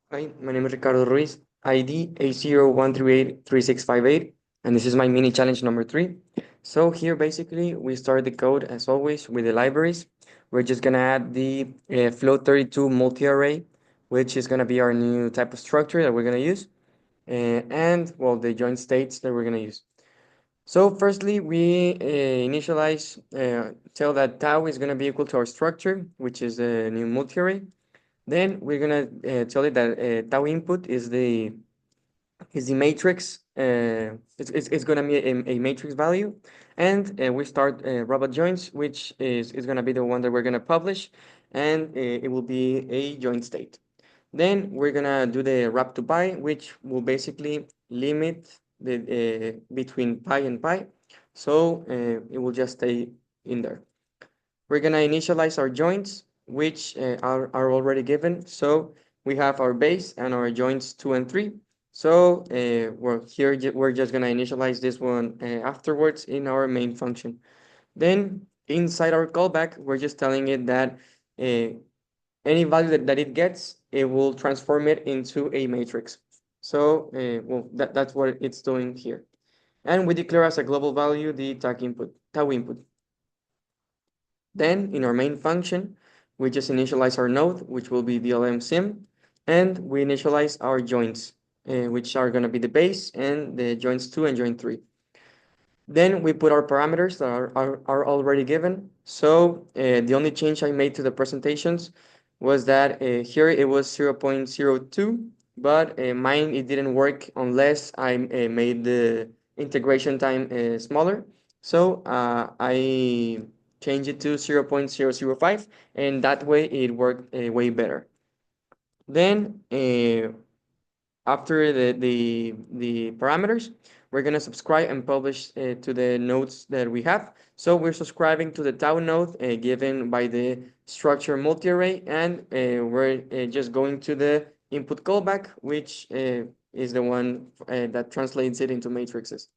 Hi, my name is Ricardo Ruiz, ID A01383658, and this is my mini challenge number 3. So here basically we start the code as always with the libraries. We're just gonna add the float32 multi-array, which is gonna be our new type of structure that we're gonna use, and well, the joint states that we're gonna use. So firstly, we tell that tau is gonna be equal to our structure, which is the new multi-array. Then we're gonna tell it that tau input is the matrix. It's gonna be a matrix value, and we start robot joints, which is gonna be the one that we're gonna publish, and it will be a joint state. Then we're gonna do the wrap to pi, which will basically limit the between pi and pi, so it will just stay in there. We're gonna initialize our joints, which are already given. So we have our base and our joints 2 and 3. So we're just gonna initialize this one afterwards in our main function. Then inside our callback, we're just telling it that uh, any value that it gets, it will transform it into a matrix. So well, that's what it's doing here. And we declare as a global value the tau input. Then in our main function, we just initialize our node, which will be DLM sim, and we initialize our joints, which are going to be the base and the joints 2 and joint 3. Then we put our parameters that are already given. So the only change I made to the presentations was that here it was 0.02, but mine it didn't work unless I made the integration time smaller. So I changed it to 0.005, and that way it worked way better. Then after the parameters, we're going to subscribe and publish to the nodes that we have. So we're subscribing to the tau node given by the structure multi-array, and we're just going to the input callback, which is the one that translates it into matrices.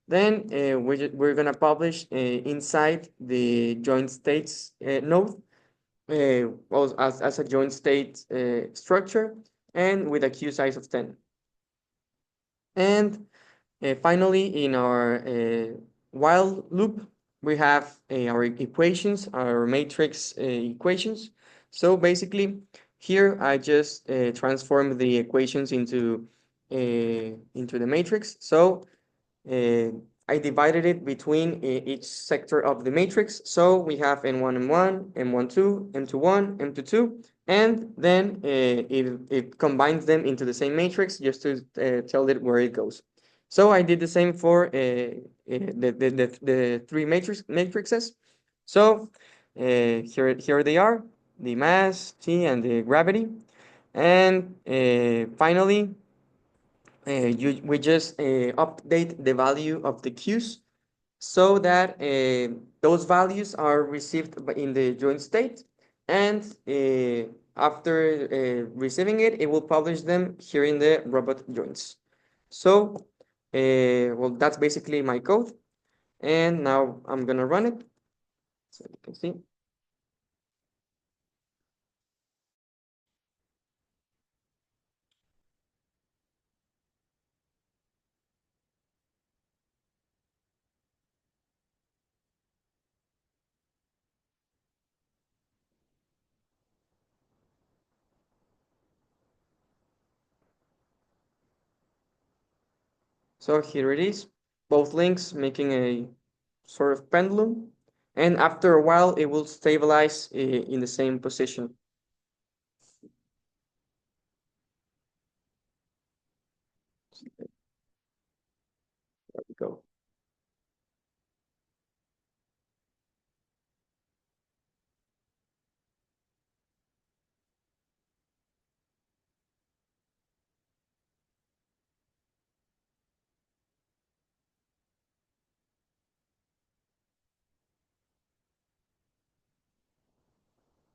Then we're going to publish inside the joint states node, well, as a joint state structure, and with a queue size of 10. And finally, in our while loop, we have our equations, our matrix equations. So basically, here I just transform the equations into the matrix. So uh, I divided it between each sector of the matrix. So we have N1, M1, M1, 2, M2, 1, M2, 2, and then it combines them into the same matrix just to tell it where it goes. So I did the same for the three matrices. So here they are, the mass, T, and the gravity. And finally, we just update the value of the queues so that those values are received in the joint state, and after receiving it, it will publish them here in the robot joints. So well, that's basically my code, and now I'm gonna run it so you can see. So here it is, both links making a sort of pendulum, and after a while it will stabilize in the same position. There we go.